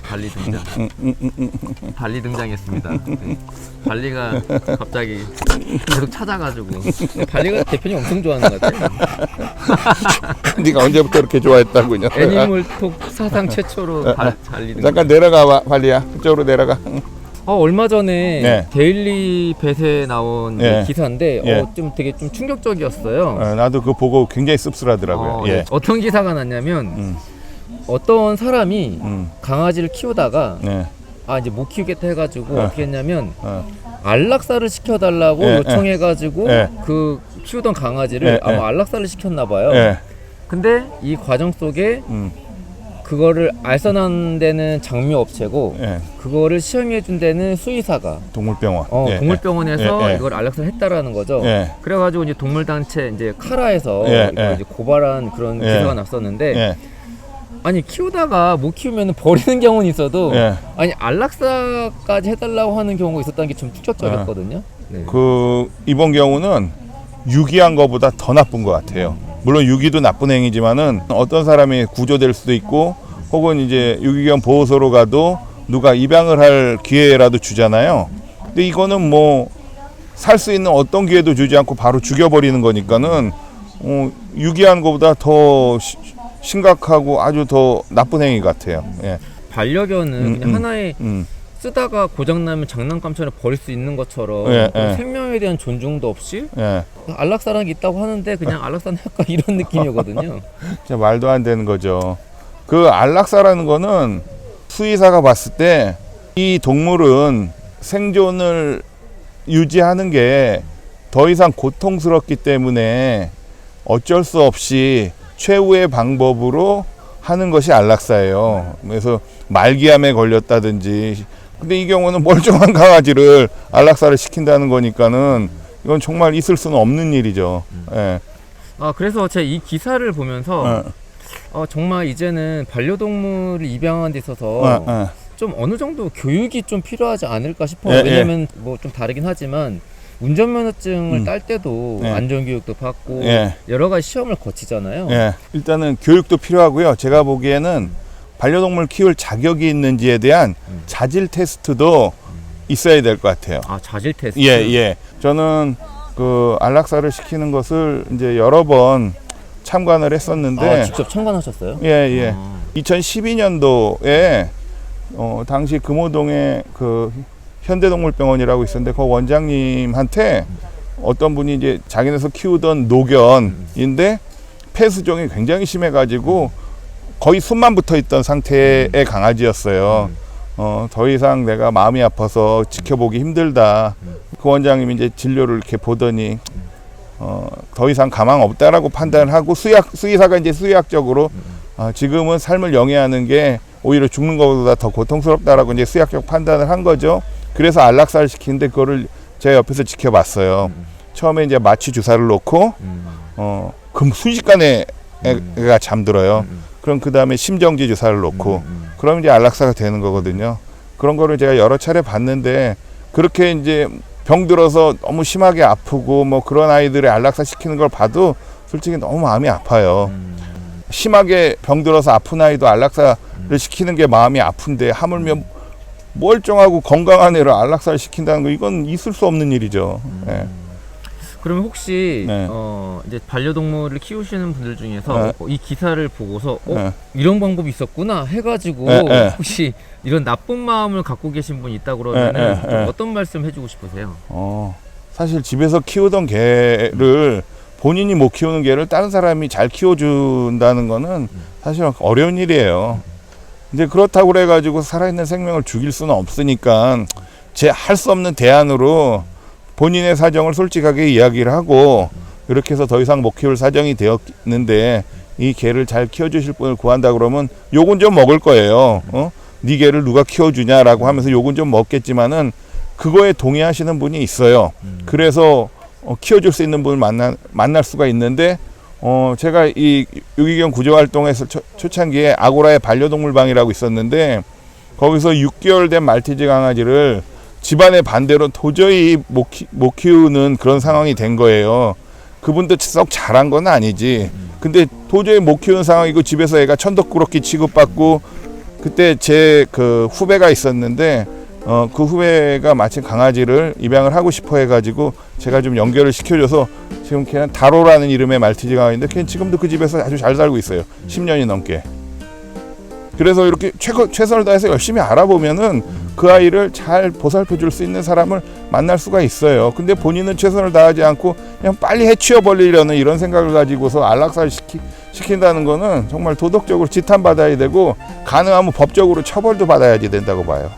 발리 등장. 발리 등장했습니다. 네. 발리가 갑자기 계속 찾아가지고 발리가 대표님 엄청 좋아하는 것 같아요. 네가 언제부터 이렇게 좋아했다고요? 애니멀톡 사상 최초로 발리 등장. 잠깐 내려가 발리야. 그쪽으로 내려가. 얼마 전에 네. 데일리 벳에 나온 네. 기사인데 네. 좀 되게 좀 충격적이었어요. 나도 그거 보고 굉장히 씁쓸하더라고요. 네. 어떤 기사가 났냐면 어떤 사람이 강아지를 키우다가 네. 이제 못 키우겠다 해가지고 네. 어떻게 했냐면 안락사를 시켜달라고 네. 요청해가지고 네. 그 키우던 강아지를 네. 아마 안락사를 시켰나 봐요. 네. 근데 이 과정 속에 그거를 알선하는 데는 장묘 업체고 네. 그거를 시험해 준 데는 수의사가 동물병원. 네. 동물병원에서 네. 이걸 안락사를 했다라는 거죠. 네. 그래가지고 이제 동물단체 이제 카라에서 네. 이걸 이제 고발한 그런 네. 기사가 났었는데 네. 아니 키우다가 못 키우면 버리는 경우는 있어도 네. 아니 안락사까지 해달라고 하는 경우가 있었다는 게 좀 충격적이었거든요. 네. 이번 경우는 유기한 것보다 더 나쁜 것 같아요. 물론 유기도 나쁜 행위지만은 어떤 사람이 구조될 수도 있고 혹은 이제 유기견 보호소로 가도 누가 입양을 할 기회라도 주잖아요. 근데 이거는 뭐 살 수 있는 어떤 기회도 주지 않고 바로 죽여버리는 거니까는 유기한 것보다 더 심각하고 아주 더 나쁜 행위 같아요. 예. 반려견은 그냥 하나의 음. 쓰다가 고장나면 장난감처럼 버릴 수 있는 것처럼 예, 예. 생명에 대한 존중도 없이 예. 안락사라는 게 있다고 하는데 그냥 안락사는 약간 이런 느낌이거든요. 진짜 말도 안 되는 거죠. 그 안락사라는 거는 수의사가 봤을 때 이 동물은 생존을 유지하는 게 더 이상 고통스럽기 때문에 어쩔 수 없이 최후의 방법으로 하는 것이 안락사예요. 그래서 말기암에 걸렸다든지 근데 이 경우는 멀쩡한 강아지를 안락사를 시킨다는 거니까는 이건 정말 있을 수는 없는 일이죠. 예. 그래서 제가 이 기사를 보면서 정말 이제는 반려동물을 입양하는 데 있어서 좀 어느 정도 교육이 좀 필요하지 않을까 싶어요. 왜냐면 뭐 좀 다르긴 하지만 운전면허증을 딸 때도 안전교육도 받고 여러 가지 시험을 거치잖아요. 일단은 교육도 필요하고요. 제가 보기에는 반려동물 키울 자격이 있는지에 대한 자질 테스트도 있어야 될 것 같아요. 자질 테스트? 예. 저는 그 안락사를 시키는 것을 이제 여러 번 참관을 했었는데. 직접 참관하셨어요? 예. 2012년도에 당시 금호동에 그 현대동물병원이라고 있었는데 그 원장님한테 어떤 분이 이제 자기네서 키우던 노견인데 폐수종이 굉장히 심해가지고 거의 숨만 붙어 있던 상태의 강아지였어요. 더 이상 내가 마음이 아파서 지켜보기 힘들다. 그 원장님이 이제 진료를 이렇게 보더니 더 이상 가망 없다라고 판단을 하고 수의사가 이제 수의학적으로 지금은 삶을 영위하는 게 오히려 죽는 것보다 더 고통스럽다라고 이제 수의학적 판단을 한 거죠. 그래서 안락사를 시키는데 그거를 제가 옆에서 지켜봤어요. 처음에 이제 마취 주사를 놓고 그럼 순식간에 애가 잠들어요. 그럼 그 다음에 심정지 주사를 놓고 그럼 이제 안락사가 되는 거거든요. 그런 거를 제가 여러 차례 봤는데 그렇게 이제 병들어서 너무 심하게 아프고 뭐 그런 아이들의 안락사 시키는 걸 봐도 솔직히 너무 마음이 아파요. 심하게 병들어서 아픈 아이도 안락사를 시키는 게 마음이 아픈데 하물며 멀쩡하고 건강한 애를 안락사를 시킨다는 거 이건 있을 수 없는 일이죠. 그러면 혹시 이제 반려동물을 키우시는 분들 중에서 이 기사를 보고서 이런 방법이 있었구나 해가지고 혹시 이런 나쁜 마음을 갖고 계신 분이 있다 그러면 좀 어떤 말씀 해주고 싶으세요? 사실 집에서 키우던 개를 본인이 못 키우는 개를 다른 사람이 잘 키워준다는 거는 사실 어려운 일이에요. 이제 그렇다고 그래가지고 살아있는 생명을 죽일 수는 없으니까 할 수 없는 대안으로 본인의 사정을 솔직하게 이야기를 하고 이렇게 해서 더 이상 못 키울 사정이 되었는데 이 개를 잘 키워주실 분을 구한다 그러면 욕은 좀 먹을 거예요. 네 개를 누가 키워주냐라고 하면서 욕은 좀 먹겠지만은 그거에 동의하시는 분이 있어요. 그래서 키워줄 수 있는 분을 만날 수가 있는데 제가 이 유기견 구조활동에서 초창기에 아고라의 반려동물방이라고 있었는데 거기서 6개월 된 말티즈 강아지를 집안의 반대로 도저히 못 키우는 그런 상황이 된 거예요. 그분도 썩 잘한 건 아니지. 근데 도저히 못 키우는 상황이고 집에서 애가 천덕꾸러기 취급받고 그때 제 그 후배가 있었는데 그 후배가 마침 강아지를 입양을 하고 싶어 해가지고 제가 좀 연결을 시켜줘서 지금 걔는 다로라는 이름의 말티즈 강아지인데 걔는 지금도 그 집에서 아주 잘 살고 있어요. 10년이 넘게. 그래서 이렇게 최선을 다해서 열심히 알아보면은 그 아이를 잘 보살펴 줄 수 있는 사람을 만날 수가 있어요. 근데 본인은 최선을 다하지 않고 그냥 빨리 해치워 버리려는 이런 생각을 가지고서 안락사를 시킨다는 거는 정말 도덕적으로 지탄받아야 되고 가능하면 법적으로 처벌도 받아야지 된다고 봐요.